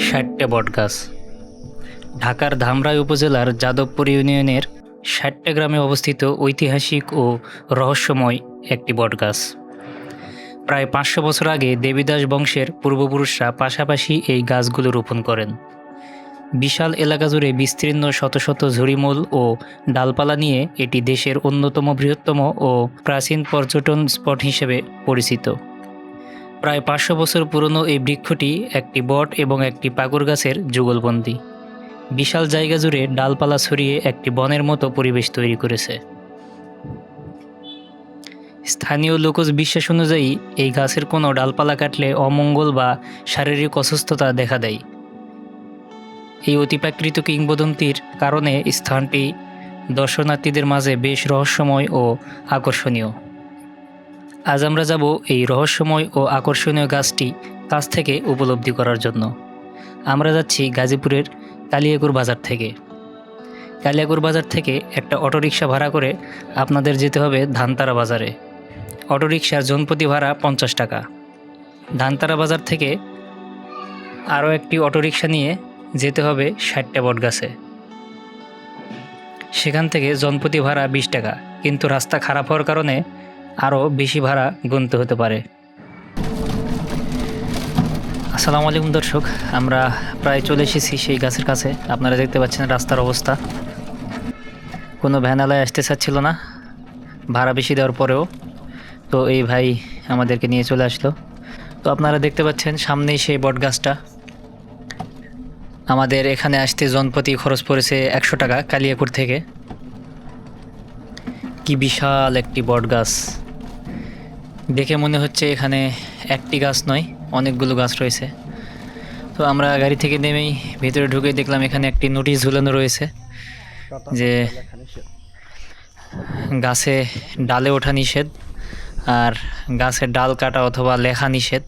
60টা বটগাছ। ঢাকার ধামরাই উপজেলার যাদবপুর ইউনিয়নের 60টা গ্রামে অবস্থিত ঐতিহাসিক ও রহস্যময় একটি বটগাছ। প্রায় 500 বছর আগে দেবীদাস বংশের পূর্বপুরুষরা পাশাপাশি এই গাছগুলো রোপণ করেন। বিশাল এলাকা জুড়ে বিস্তীর্ণ শত শত ঝুড়িমূল ও ডালপালা নিয়ে এটি দেশের অন্যতম বৃহত্তম ও প্রাচীন পর্যটন স্পট হিসেবে পরিচিত। প্রায় 500 বছর পুরনো এই বৃক্ষটি একটি বট এবং একটি পাকুড় গাছের যুগলবন্দী। বিশাল জায়গা জুড়ে ডালপালা ছড়িয়ে একটি বনের মতো পরিবেশ তৈরি করেছে। স্থানীয় লোকজ বিশ্বাস অনুযায়ী এই গাছের কোনো ডালপালা কাটলে অমঙ্গল বা শারীরিক অসুস্থতা দেখা দেয়। এই অতিপ্রাকৃত কিংবদন্তির কারণে স্থানটি দর্শনার্থীদের মাঝে বেশ রহস্যময় ও আকর্ষণীয়। আজ আমরা যাব এই রহস্যময় ও আকর্ষণীয় গাছটি কাছ থেকে উপলব্ধি করার জন্য। আমরা যাচ্ছি গাজীপুরের কালিয়াকৈর বাজার থেকে। কালিয়াকৈর বাজার থেকে একটা অটোরিকশা ভাড়া করে আপনাদের যেতে হবে ধানতারা বাজারে। অটোরিকশার জনপ্রতি ভাড়া 50 টাকা। ধানতারা বাজার থেকে আরও একটি অটোরিকশা নিয়ে যেতে হবে 60টা বটগাছে। সেখান থেকে জনপ্রতি ভাড়া 20 টাকা, কিন্তু রাস্তা খারাপ হওয়ার কারণে আরও বেশি ভাড়া গুনতে হতে পারে। আসসালামু আলাইকুম দর্শক, আমরা প্রায় চলে এসেছি সেই গাছের কাছে। আপনারা দেখতে পাচ্ছেন রাস্তার অবস্থা। কোনো ভ্যানালায় আসতে চাচ্ছিল না ভাড়া বেশি দেওয়ার পরেও, তো এই ভাই আমাদেরকে নিয়ে চলে আসলো। তো আপনারা দেখতে পাচ্ছেন সামনেই সেই বট গাছটা। আমাদের এখানে আসতে জনপ্রতি খরচ পড়েছে 100 টাকা কালিয়াকৈর থেকে। কি বিশাল একটি বট গাছ, দেখে মনে হচ্ছে এখানে একটি গাছ নয়, অনেকগুলো গাছ রয়েছে। তো আমরা গাড়ি থেকে নেমেই ভিতরে ঢুকে দেখলাম এখানে একটি নোটিশ ঝুলানো রয়েছে যে গাছে ডালে ওঠা নিষেধ, আর গাছের ডাল কাটা অথবা লেখা নিষেধ,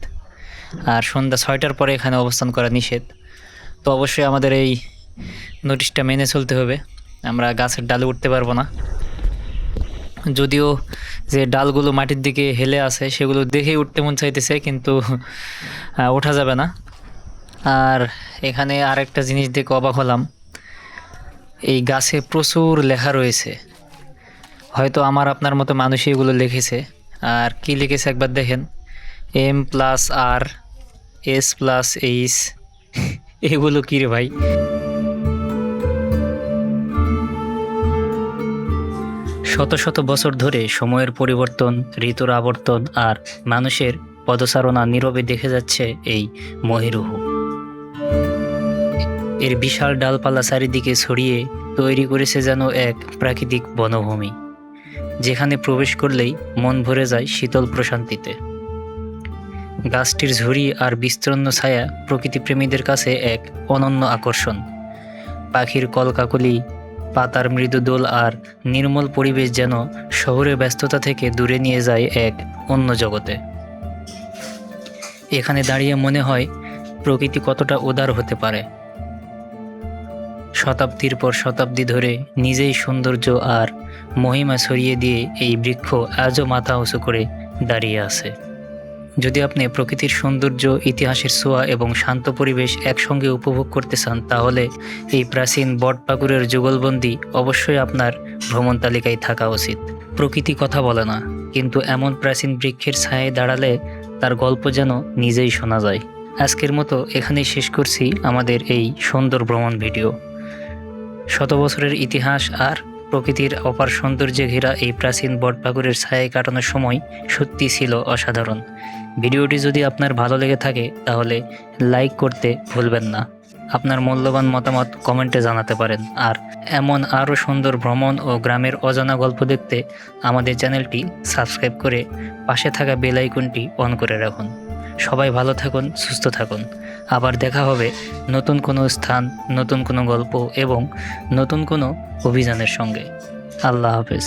আর সন্ধ্যা 6টার পরে এখানে অবস্থান করা নিষেধ। তো অবশ্যই আমাদের এই নোটিশটা মেনে চলতে হবে। আমরা গাছের ডালে উঠতে পারবো না, যদিও যে ডালগুলো মাটির দিকে হেলে আছে সেগুলো দেখেই উঠতে মন চাইতেছে, কিন্তু ওঠা যাবে না। আর এখানে আরেকটা জিনিস দেখে অবাক হলাম, এই গাছে প্রচুর লেখা রয়েছে। হয়তো আমার আপনার মতো মানুষই এগুলো লিখেছে। আর কি লিখেছে একবার দেখেন, M+R S+H এগুলো কী রে ভাই? শত শত বছর ধরে সময়ের পরিবর্তন, ঋতুর আবর্তন আর মানুষের পদচারণা নীরবে দেখে যাচ্ছে এই মহিরুহ। এর বিশাল ডালপালা চারিদিকে ছড়িয়ে তৈরি করেছে যেন এক প্রাকৃতিক বনভূমি, যেখানে প্রবেশ করলেই মন ভরে যায় শীতল প্রশান্তিতে। গাছটির ঝুড়ি আর বিস্তীর্ণ ছায়া প্রকৃতিপ্রেমীদের কাছে এক অনন্য আকর্ষণ। পাখির কলকাকলি, পাতার মৃদু দোল আর নির্মল পরিবেশ যেন শহরের ব্যস্ততা থেকে দূরে নিয়ে যায় এক অন্য জগতে। এখানে দাঁড়িয়ে মনে হয় প্রকৃতি কতটা উদার হতে পারে। শতাব্দীর পর শতাব্দী ধরে নিজেই সৌন্দর্য আর মহিমা ছড়িয়ে দিয়ে এই বৃক্ষ আজও মাথা উঁচু করে দাঁড়িয়ে আছে। যদি আপনি প্রকৃতির সৌন্দর্য, ইতিহাসের ছোঁয়া এবং শান্ত পরিবেশ একসঙ্গে উপভোগ করতে চান, তাহলে এই প্রাচীন বট পাকুড়ের যুগলবন্দি অবশ্যই আপনার ভ্রমণ তালিকায় থাকা উচিত। প্রকৃতি কথা বলে না, কিন্তু এমন প্রাচীন বৃক্ষের ছায়ায় দাঁড়ালে তার গল্প যেন নিজেই শোনা যায়। আজকের মতো এখানেই শেষ করছি আমাদের এই সুন্দর ভ্রমণ ভিডিও। শত বছরের ইতিহাস আর প্রকৃতির অপার সৌন্দর্যে ঘেরা এই প্রাচীন বটপাকুড়ের ছায়ায় কাটানোর সময় সত্যি ছিল অসাধারণ। ভিডিওটি যদি আপনার ভালো লেগে থাকে তাহলে লাইক করতে ভুলবেন না। আপনার মূল্যবান মতামত কমেন্টে জানাতে পারেন। আর এমন আরও সুন্দর ভ্রমণ ও গ্রামের অজানা গল্প দেখতে আমাদের চ্যানেলটি সাবস্ক্রাইব করে পাশে থাকা বেল আইকনটি অন করে রাখুন। সবাই ভালো থাকুন, সুস্থ থাকুন। আবার দেখা হবে নতুন কোনো স্থান, নতুন কোনো গল্প এবং নতুন কোনো অভিযানের সঙ্গে। আল্লাহ হাফেজ।